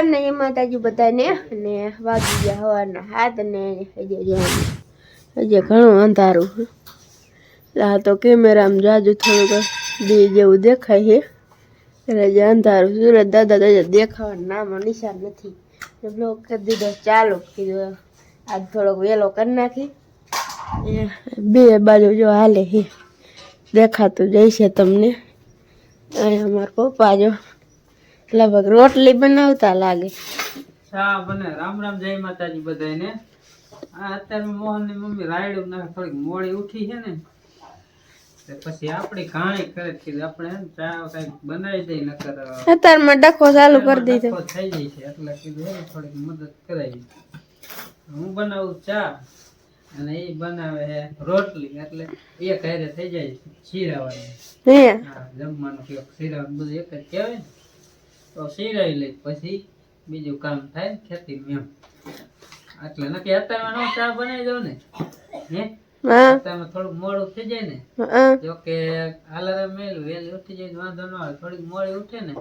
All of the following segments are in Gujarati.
રામ ને જય માતાજી બધાને અને વાગી ગયા હવારના 7 ને હજી ઘણું અંધારું આ તો કેમેરામાં જાજુ થોડુંક દી જેવું દેખાય છે એટલે જે અંધારું સુરત દાદા દેખાવાનું નામ નિશાન નથી બ્લોગ કરી દીધો ચાલો કીધું આજ થોડોક વહેલો કરી નાખી બે બાજુ જો હાલે છે દેખાતું જઈશે તમને અહીંયા અમારા પપ્પા જો લગભગ રોટલી બનાવતા લાગે ચા બને રામ રામ જય માતાજી બધાને આ અત્યારે મોહન ની મમ્મી રાયડું ના થોડીક મોડી ઉઠી છે ને પછી આપણી ઘાણી કરે કે આપણે ચા કઈક બનાવી દઈ નકર અત્યારમાં ડખો ચાલુ કરી દીધો થઈ જાય છે એટલે કીધું થોડીક મદદ કરાવી હું બનાવું ચા અને એ બનાવે છે રોટલી એટલે એક હારે થઈ જાય શીરાવાની હા જમવાનું કે શીરાવાનું બધું એક જ કહેવાય ને તો શીરાઈ લઈ પછી બીજું કામ થાય ખેતીનું એમ એટલે નક્કી અત્યારમાં નો ચા બનાવી દઉં ને હે અત્યારમાં થોડુંક મોડું થઈ જાય ને જો કે અલાર્મ મેલું વહેલી ઉઠી જાય વાંધો ન આવે થોડીક મોડી ઉઠે ને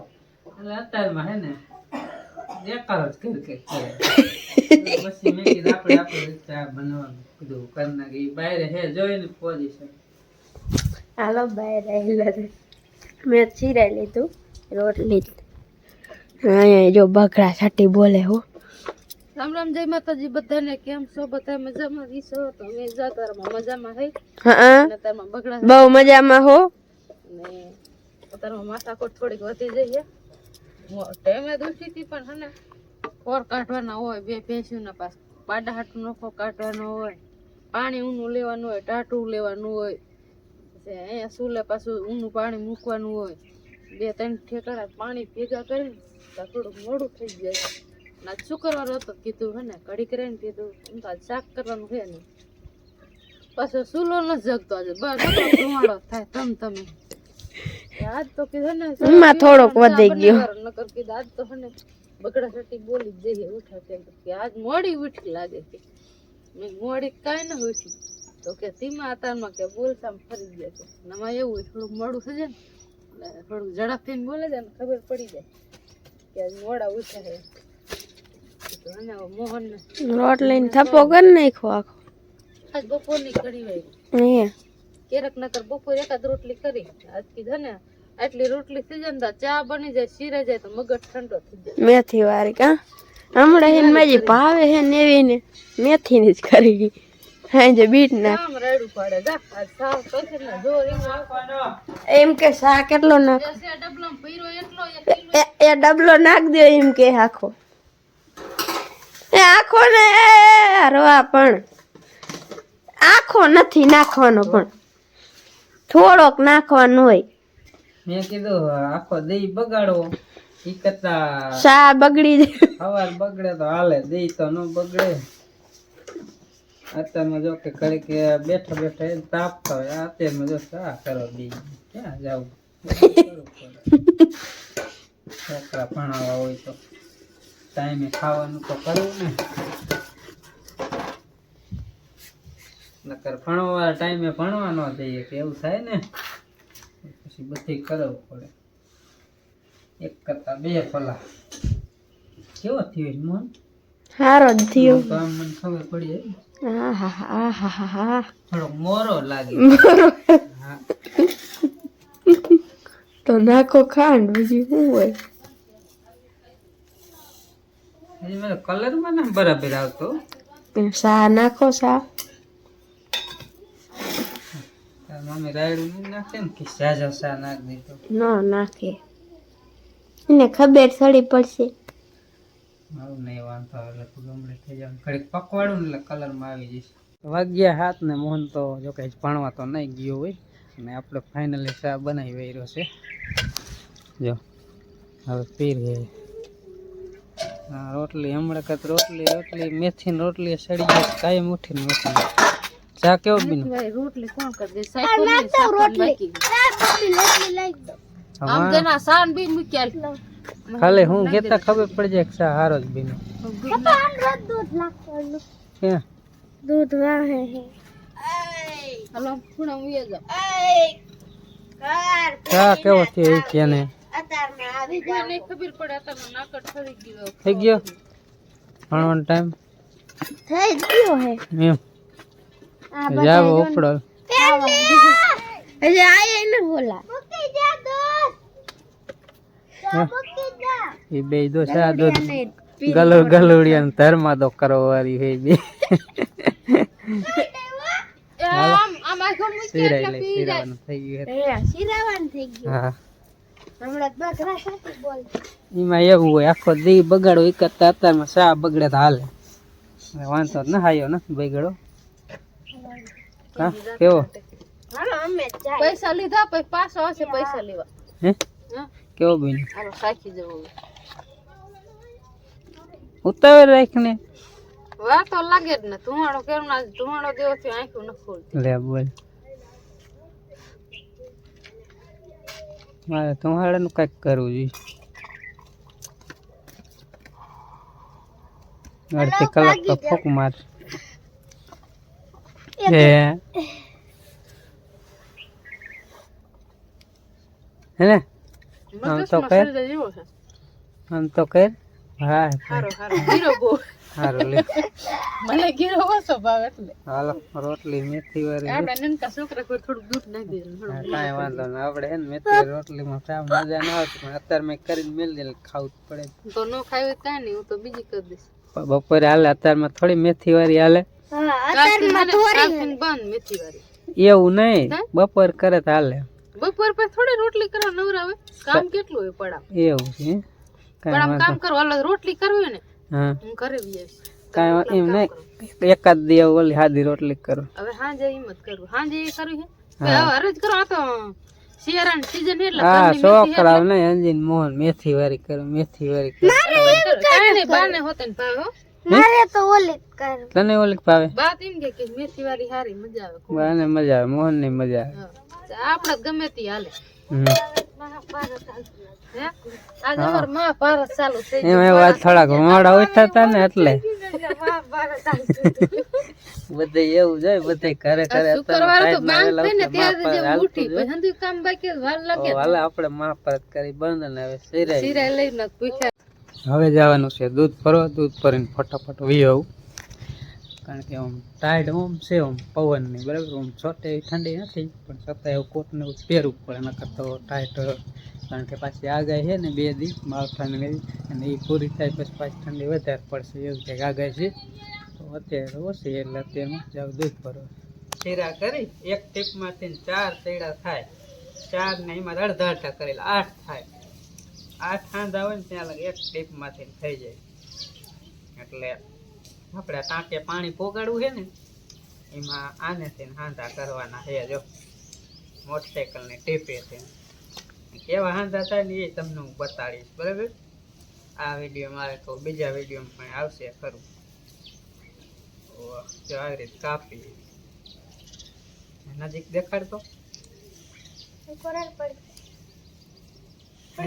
એટલે અત્યારમાં હે ને બેકાર જ કરી કરે પછી મેં કીધું આપણે ચા બનાવવાનું કીધું કરી નાખી બહાર હે જોઈને પોઝિશન હાલો બહાર મેં શીરાઈ લીધું રોટલી અહીંયા જો બકરા છાટી બોલે હો રામ રામ જય માતાજી બધાને કેમ છો બધા મજામાં છો તો અમે જાતરમાં મજામાં હે હા તારમાં બગડા બહુ મજામાં હો ને તારમાં માથાકોટ થોડીક વધી જઈએ ટાઈમે દુખીતી પણ હને ખોર કાઢવાના હોય બે ભેંસુના પાસ પાડા હાટું નખો કાઢવાનો હોય પાણી ઊનું લેવાનું હોય ટાટું લેવાનું હોય પછી અહીંયા સુલે પાછું ઊનું પાણી મૂકવાનું હોય 2-3 ઠેકાણા પાણી ભેગા કરીને થોડુંક મોડું થઈ જાય ના શુક્રવાર હતો કીધું હે ને કઢી કરીને કીધું એમ તો શાક કરવાનું છે ને પાછો સુલો ન જગતો આજે બસ ધુમાડો થાય તમે આજ તો કીધું ને એમાં થોડોક વધી ગયો નકર કીધું આજ તો હે ને બગડા સટી બોલી જ જઈએ ઉઠા કે આજ મોડી ઉઠી લાગે છે મેં મોડી કાંઈ ન ઉઠી તો કે ધીમા તારમાં કે બોલતા ફરી ગયા છે નમાં એવું થોડુંક મોડું થઈ જાય ને થોડુંક ઝડપથી બોલે જાય ને ખબર પડી જાય કે મોડા ઉઠે છે મોહન રોટલી થપ્પો કરી નાખો આખો આજ બપોરની કઢી વાળી કેરક નકર બપોર એકાદ રોટલી કરી આજ કીધું ને આટલી રોટલી થઈ જાય ને ચા બની જાય શીરા જાય તો મગજ ઠંડો થઈ જાય મેથી વાળી કા હમણાં હેન માજી ભાવે હે નેવી ને મેથી ની જ કરી ગઈ હા જે બીટ નાખ આમ રાડું પાડે જા આજ સાવ કસે ને જો એમ કે સા કેટલો નાખ ડબલામાં પીરો એટલો એ ડબલો નાખ દે એમ કે આખો એ આખો ને રવા પણ આખો નથી નાખવાનો પણ થોડોક નાખવાનો હોય મેં કીધું આખો દહીં બગાડો ઈ કરતા સા બગડી સવાર બગડે તો હાલે દહીં તો ન બગડે અત્યારમાં જો કે ઘડીક બેઠા તાપતા હોય અત્યારમાં જો શા કરો દી ક્યાં જાવ છોકરા ભણાવવા હોય તો ટાઈમે ખાવાનું તો કરવું ને નકર ભણવા ટાઈમે ભણવા ન જઈએ કે એવું થાય ને પછી બધી કરવું પડે એક કરતા બે ભલા કેવો થયો મોહન સારો જ થયો તો આમ મને ખબર પડી હા થોડો મોરો લાગે તો નાખો ખાંડ બીજું શું હોય મને કલર માં ના બરાબર આવતો સા નાખો સા મમ્મી રાયડું નાખે ને કે સાજા સા નાખ દીધો ન નાખે એને ખબર સડી પડશે મારું નહીં વાંધો એટલે તું ગમડે થઈ જાય ઘડીક પકવાડું ને એટલે કલરમાં આવી જઈશ વાગ્યા 7 ને મોહન તો જો કે ભણવા તો નહીં ગયો હોય અને આપણે ફાઇનલી ચા બનાવી વહેર્યો છે જો હવે પીર હે રોટલી હમણાં કત રોટલી મેથી ની રોટલી સડી જાય કાયમ ઉઠીને મેથી ચા કેવો બીનો રોટલી કોણ કરી દે સાઈકો રોટલી આમ તેના સાન બી મૂક્યા ખાલી હું કેતા ખબર પડી જાય કે ચા હારો જ બીનો દૂધ નાખવાનું હે દૂધ વાહે હલો ખૂણા ઉયા જા ચા કેવો થયો એ કે ને અત્યારમાં આવી મને નહીં ખબર પડે અત્યારમાં નાકડ થઈ ગયો થઈ ગયો ભણવાનો ટાઈમ થઈ ગયો હે એમ આ જાવ ઉપડો હજી આયા ન બોલા મૂકી જા દોસ્ત મૂકી જા એ બે દો સા દો ગલુડિયા ધર્મા તો કરો વારી હે બે આમ આખો મૂકી સિરાઈ એટલે લે પી જાય સિરાવાનું થઈ ગયું હે શિરાવાન થઈ ગયું હા હમણાં બકરા સાથે બોલ એમાં એવું હોય આખો દી બગાડો એક અત્યારમાં સા બગડે તો હાલે વાંધો ન હાયો ને બગડો હા કેવો હાલો અમે જાય પૈસા લીધા પછી પાછો આવશે પૈસા લેવા હે હા કેવો બેન હાલો સાખી જવું ઉતાવળ રાખને વાર તો લાગે જ ને ધુમાડો કેમ ના ધુમાડો દેવો છે આંખું ન ખોલતી લે બોલ મારે તમારાનું કઈક કરવું જોઈએ અડધી કલાક તો ફૂક માર હે ને આમ તો કર આમ તો કર હા હારો હારો ગીરો બહુ સારું લે મને ગીરો ઓછો ભાવ એટલે હાલો રોટલી મેથી વાળી આપણે નનકા છોકરા કોઈ થોડું દૂધ નાખી દેવું કાંઈ વાંધો નહીં આપણે હે ને મેથી રોટલીમાં મજા ના આવતી પણ અત્યારે મેં કરીને મેળ દે ખાવું જ પડે તો ન ખાવી કાંઈ નહીં હું તો બીજી કરી દઈશ બપોરે હાલે અત્યારમાં થોડી મેથી વાળી હાલે હા અત્યારમાં થોડી બંધ મેથી વાળી એવું નહીં બપોર કરે તો હાલે બપોર પર થોડી રોટલી કરવા નવરાવે કામ કેટલું હોય પડા એવું છે પડામ કામ કરવા હાલો રોટલી કરવી હોય ને હા હું ઘરે બી કાંઈ એમ નહીં એકાદ દી ઓલી સાદી રોટલી કરો હવે હાંજે હિંમત કરું હાંજે એ કરવી છે હવે હરજ કરો આ તો શિયાળાની સીઝન એટલે હા ઘરની મેથી છોકરા નહીં અંજીન મોહન મેથી વાળી કરો મેથી વાળી કરો કાંઈ નહીં બાને હોતે ને ભાવે હો મારે તો ઓલી કર તને ઓલી ભાવે બાત એમ કે મેથી વાળી હારી મજા આવે ખૂબ. બાને મજા આવે મોહન ની મજા આવે હા. આપણે ગમે તે હાલે હમ. હે આજે અમાર મહાભારત ચાલુ થઈ એમાં વાત થોડાક મોડા ઉઠતા હતા ને એટલે બધે એવું જાય બધે ઘરે ઘરે શુક્રવાર તો બાંધ થઈને ત્યારે જે ઉઠી પછી હંધુય કામ બાકી વાર લાગે હાલે આપણે મહાભારત કરી બંધ ને હવે સિરાય સિરાય લઈને પૂછ્યા હવે જવાનું છે દૂધ ભરવા દૂધ ભરીને ફટાફટ વી આવું કારણ કે આમ ટાઈડ ઓમ છે આમ પવનની બરાબર આમ છોટે એવી ઠંડી નથી પણ છતાં એવું કોટને એવું પહેરવું પડે નકર તો ટાઈટ કારણ કે પાછી આગાહી છે ને 2 દી માવઠાની એવી અને એ પૂરી થાય પછી પાછી ઠંડી વધારે પડશે એવું કંઈક આગાહી છે તો અત્યારે ઓછી એટલે અત્યારમાં જાવ દૂધ ભરવા શીરા કરી એક ટીપમાંથી 4 ચેડા થાય 4 ને એમાં અડધા અડધા કરેલા 8 થાય 8 હાંધા હોય ને ત્યાં લગે એક ટીપમાંથી થઈ જાય એટલે આપણે ટાંકે પાણી પોગાડવું છે ને એમાં આનેથી હાંધા કરવાના છે જો મોટરસાઇકલ ની ટીપે છે કેવા હાંધા થાય ને એ તમને હું બતાડીશ બરાબર આ વિડીયો મારે તો બીજા વિડીયોમાં પણ આવશે ખરું જો આવી રીતે કાપી નજીક દેખાડતો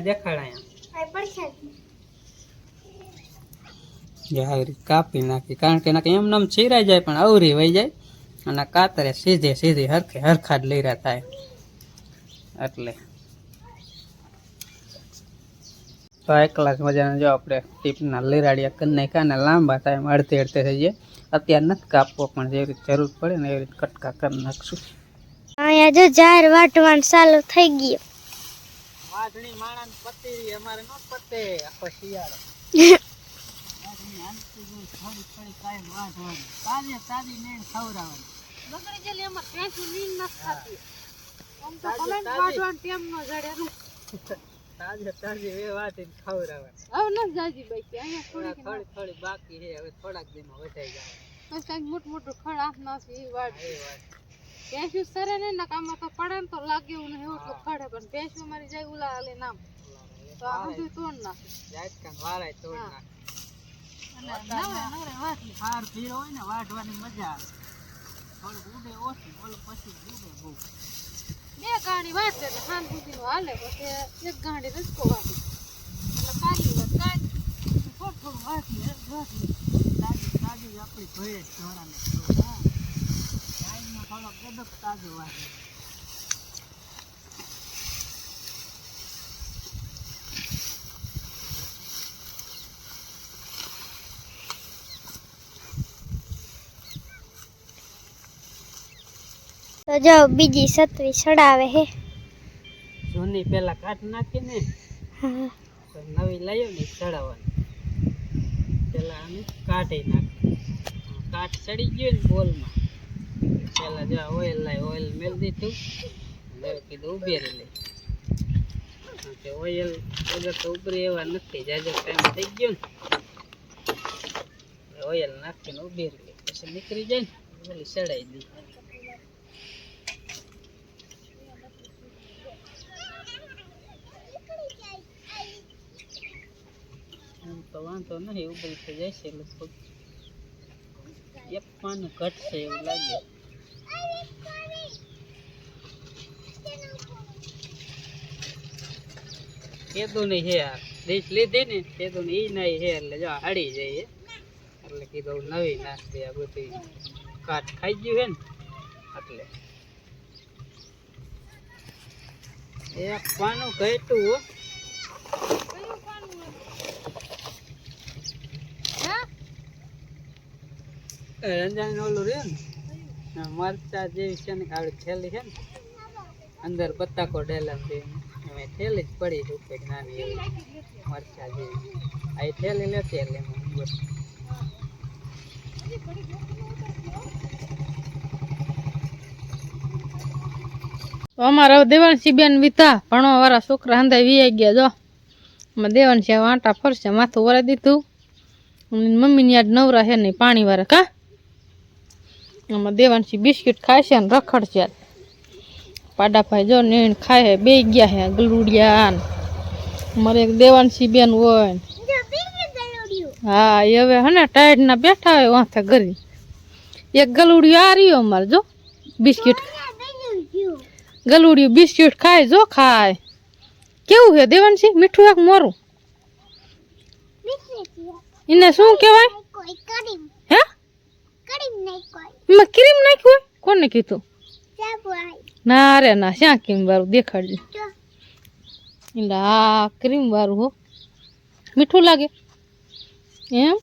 દેખાડ અહીંયા આવી રીતે કાપી નાખી કારણ કે એમને આમ ચીરાઈ જાય પણ અવરી વહી જાય અને કાતરે સીધે સીધી હરખા જ લઈ રહ્યા થાય એટલે તો એકલા મજાના જો આપણે ટીપના લીરાડિયા કરી નાખ્યા ને લાંબા થાય એમ અડધે અડધે થઈ જાય અત્યારે નથી કાપવો પણ જેવી રીતે જરૂર પડે ને એવી રીતે કટકા કરી નાખશું અહીંયા જો જાર વાટવાનું ચાલુ થઈ ગયું વાઢણી માણાને પતી અમારે નો પતે આખો શિયાળો થોડી બાકી છે હવે થોડાક દિનમાં વધાઈ જાય મોટું ખડ હાથ નાખી પેશું સરે ને ના કામ તો પડે ને તો લાગે એવું નહીં એવું ખડે પણ પેશું મારી જાય ઉલા હાલે નામ તો આ બધું તોડ નાખે જાત કાન વાળાય તોડ નાખે હાર પીરો હોય ને વાઢવાની મજા આવે થોડું ઉડે ઓછું ઓલું પછી ઉડે બહુ 2 ગાડી વાટે એટલે ખાન સુધી નો હાલે પછી 1 ગાડી રસકો વાટી એટલે કાલી વાત કાઈ થોડું વાટી તાજી આપણી ભોય જ ઢોરાને ગાયમાં થોડો ગદક તાજો વાટી તો જો બીજી સતવી સડાવે હે. જૂની પેલા કાટ નાખી ને તો નવી લાવ્યો ને ચડાવવાની. પેલા આને કાઢી નાખી. કાટ ચડી ગયો ને બોલમાં. પેલા જો ઓઇલ લાવી, ઓઇલ મેળ દીધું. હવે કીધું ઉભેરી લે. કે ઓઇલ વગર તો ઉભરી એવા નથી. જાજો ટાઈમ થઈ ગયો ને ઓઇલ નાખીને ઉભેરી લે. પછી નીકળી જાય ને ઓલી ચડાવી દઈ. તો વાંધો નહીં, ઉભરી થઈ જાય છે લગભગ. એક પાનું ઘટશે એવું લાગે. કેદું નહીં હે આ ડીશ લીધી ને કેદું ઈ નહીં હે એટલે જો હળી જાય એટલે કીધું નવી નાખ દે. આ બધી કાટ ખાઈ ગયું હે ને એટલે એક પાનું ઘટ્યું હો. રંજાણ ઓલું રહ્યું ને મરચા જેવી છે ને આવડી થેલી છે ને અંદર બતાકો ઢેલા છે એમાં થેલી જ પડી છે ઉપર નાની એવી મરચા જેવી. આ થેલી લેતી એટલે એમાં બસ. અમારા દેવાંશી બેન વિતા ભણવા વાળા છોકરા હંધાઈ વી ગયા. જો અમારે દેવાંશી વાંટા ફરશે, માથું વરાઈ દીધું. મમ્મી ની યાદ નવરા હે નહીં પાણી વાળા. કા આમાં દેવાંશી બિસ્કિટ ખાય છે ને રખડશે. પાડાભાઈ જો નીણ ખાય હે, બે ગયા હે ગલુડિયા. મારે એક દેવાંશી બેન હોય. હા એ હવે હે ને ટાઈટ ના બેઠા હોય વાંથે ઘરી. એક ગલુડિયું આ રહ્યો અમારે જો બિસ્કિટ. ગલુડિયું બિસ્કિટ ખાય જો ખાય. કેવું હે દેવાંશી? મીઠું એક મોરું? એને શું કહેવાય? હે એમાં ક્રીમ નાખ્યું હોય? કોને કીધું? ના રે ના, શ્યાં ક્રીમ વાળું દેખાડજો. એટલે આ ક્રીમ વાળું હો. મીઠું લાગે એમ.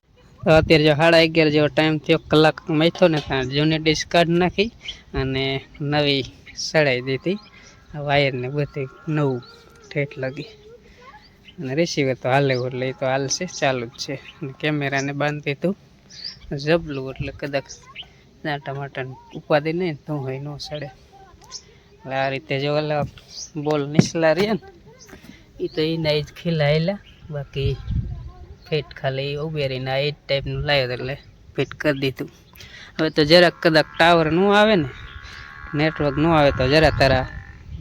અત્યારે જો 11:30 જેવો ટાઈમ થયો. કલાક મેથો ને ત્યાં જૂની ડીશ કાઢી નાખી અને નવી સડાઈ દીધી. વાયર ને બધી નવું ઠેઠ લાગી અને રિસીવર તો હાલે એટલે એ તો હાલશે, ચાલુ જ છે. અને કેમેરાને બાંધી દીધું જબલું એટલે કદાચ ટમાટર ઉપાધિ નહીં તો હોય ન સડે. એટલે આ રીતે જો ઓલા બોલ નીચલા રહ્યા ને એ તો એના જ ખીલાયેલા. બાકી ફિટ ખાલી ઉભેરીને આ એ જ ટાઈપનું લાવ્યો એટલે ફિટ કરી દીધું. હવે તો જરાક કદાચ ટાવર ન આવે ને નેટવર્ક ન આવે તો જરા તારા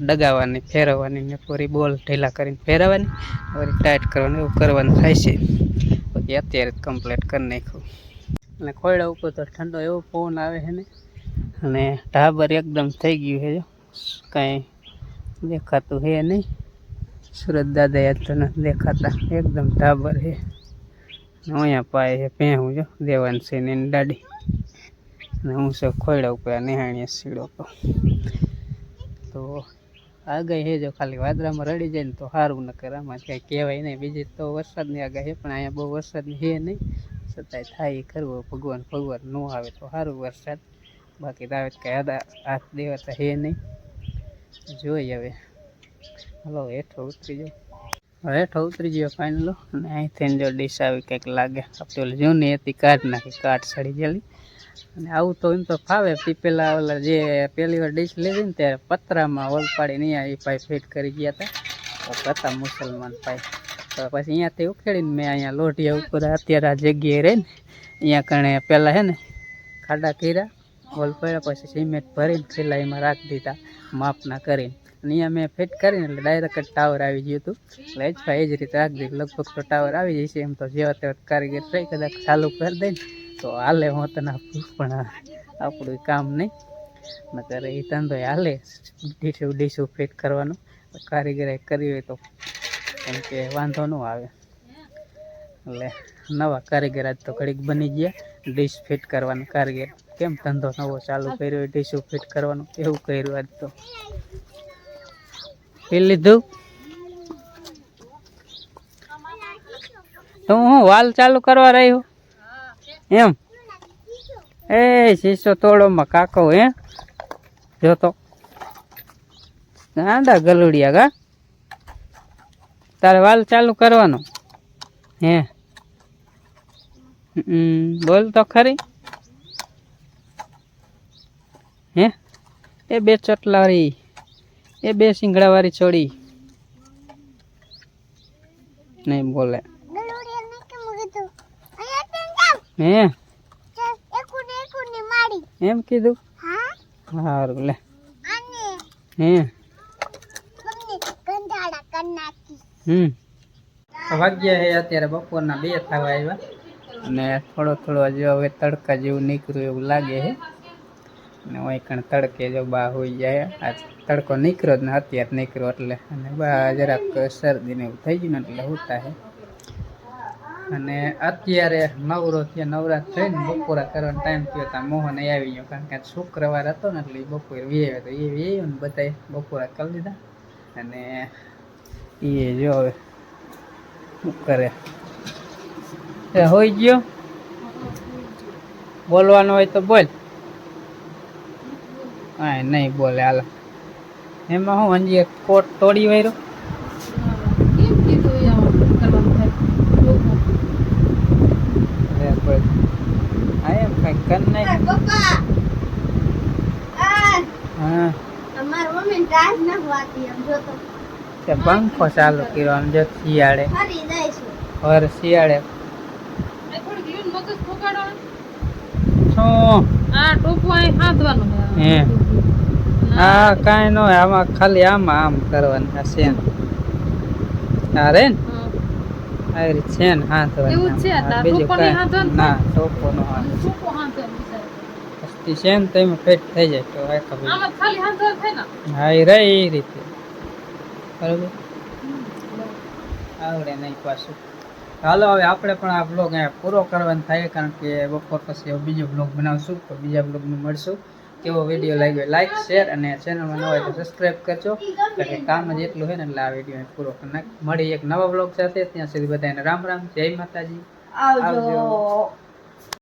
ડગાવવાની, ફેરવવાની ને પૂરી બોલ ઢીલા કરીને ફેરવવાની, વળી ટાઈટ કરવાનું એવું કરવાનું થાય છે. બાકી અત્યારે જ કમ્પ્લીટ કરી નાખ્યું. અને ખોયડા ઉપર તો ઠંડો એવો પવન આવે છે ને અને ઢાબર એકદમ થઈ ગયું છે. જો કાંઈ દેખાતું છે નહીં. સુરત દાદા યાદ તો નથી દેખાતા, એકદમ ઢાબર છે. અહીંયા પાય છે ભેહું જો દેવાંશી ને એની દાડી. અને હું સૌ ખોયડા ઉપર નિહાણીએ સીડો તો આગાહી છે. જો ખાલી વાદળામાં રડી જાય ને તો સારું, ન કરે આમાં કંઈ કહેવાય નહીં. બીજી તો વરસાદની આગાહી પણ અહીંયા બહુ વરસાદની છે નહીં. છતાંય થાય કરવો ભગવાન ન આવે તો સારું વરસાદ. બાકી તો આવે કંઈ હાથ દેવાતા છે નહીં. જોઈએ હવે. હલો હેઠો ઉતરી જાઓ. હેઠો ઉતરી ગયો ફાઇનલો. અને અહીંથી જો ડીશ આવી કંઈક લાગે. આપણે ઓલી જૂની હતી કાઢ નાખી, કાટ સડી ગયેલી. અને આવું તો એમ તો ફાવે. પેલા ઓલા જે પહેલી વાર ડીશ લીધી ને ત્યારે પતરામાં હોલ પાડીને અહીંયા એ ભાઈ ફિટ કરી ગયા હતા મુસલમાન ભાઈ. તો પછી અહીંયાથી ઉખેડીને મેં અહીંયા લોઢિયા ઉપર અત્યારે આ જગ્યાએ રહે ને અહીંયા કણે પહેલાં છે ને ખાડા કર્યા, હોલ પડ્યા, પછી સિમેન્ટ ભરીને ખીલાઈમાં રાખી દીધા માપના કરીને. અને અહીંયા મેં ફિટ કરીને એટલે ડાયરેક્ટ જ ટાવર આવી ગયું હતું. એટલે જ ભાઈ એ જ રીતે રાખી દીધું. લગભગ તો ટાવર આવી જાય છે. એમ તો જેવા તેવા કારીગર થઈ કદાચ ચાલુ કરી દે ને તો હાલે. હું તને આપું પણ આપણું કામ નહીં. નકર એ ધંધો હાલે ડીશું ફિટ કરવાનું. કારીગરે કરી હોય તો કેમ કે વાંધો ન આવે. એટલે નવા કારીગર આજ તો ઘડીક બની ગયા ડીશ ફિટ કરવાનું કારીગર. કેમ ધંધો નવો ચાલુ કર્યો હોય ડીશું ફિટ કરવાનું એવું કર્યું આજ તો. પી લીધું તો હું વાલ ચાલુ કરવા રહ્યો એમ. એ શીશો તોડોમાં કાકો હે જો તો ગાંડા ગલુડિયા ગા તારે વાલ ચાલુ કરવાનો હે બોલ તો ખરી હે એ બે ચોટલાવાળી એ બે સિંગડાવાળી છોડી નહીં બોલે હે એમ કીધું સારું લે હે વાગ્યા હે અત્યારે બપોરના 2 થવા આવ્યા અને થોડો થોડો જો હવે તડકા જેવું નીકળ્યું એવું લાગે છે અને ઓય કણ તડકે જો બા હોઈ જાય આ તડકો નીકળ્યો જ ને અત્યારે નીકળ્યો એટલે અને બા જરાક શરદી ને એવું થઈ ગયું ને એટલે હોતા છે અને અત્યારે નવરો થયા નવરા થઈને બપોરા કરવાનો ટાઈમ થયો ત્યાં મોહન આવી ગયો કારણ કે શુક્રવાર હતો ને એટલે બપોરે આવ્યો તો એ આવ્યો ને બધાએ બપોરા કરી લીધા અને એ જો હવે શું કરે એ હોઈ ગયો બોલવાનું હોય તો બોલ હા નહીં બોલે હાલ એમાં હું હજી એક કોટ તોડી વાયરો એમ કઈ કર નહીં હા પંખો ચાલુ કર્યો આમ જો શિયાળે હવે શિયાળે હા કાંઈ ન હોય આમાં ખાલી આમાં આમ કરવાનું આ શેન આ રે ને આવી રીતે શેન હાથવાનું બીજું કાંઈ ના ટોપો નો હાથ શેન તો એમાં ફિટ થઈ જાય તો હા એ રહે એ રીતે બરોબર આવડે નહીં પાછું ચાલો હવે આપણે પણ આ બ્લોગ અહીંયા પૂરો કરવાનો થાય કારણ કે બપોર પછી બીજો બ્લોગ બનાવશું તો બીજા બ્લોગમાં મળશું કેવો વિડીયો લાગ્યો લાઈક શેર અને ચેનલમાં ન હોય તો સબસ્ક્રાઈબ કરજો કારણ કે કામ જ એટલું હોય ને એટલે આ વિડીયો પૂરો કરી નાખ મળી એક નવા બ્લોગ સાથે ત્યાં સુધી બધાને રામ રામ જય માતાજી આવજો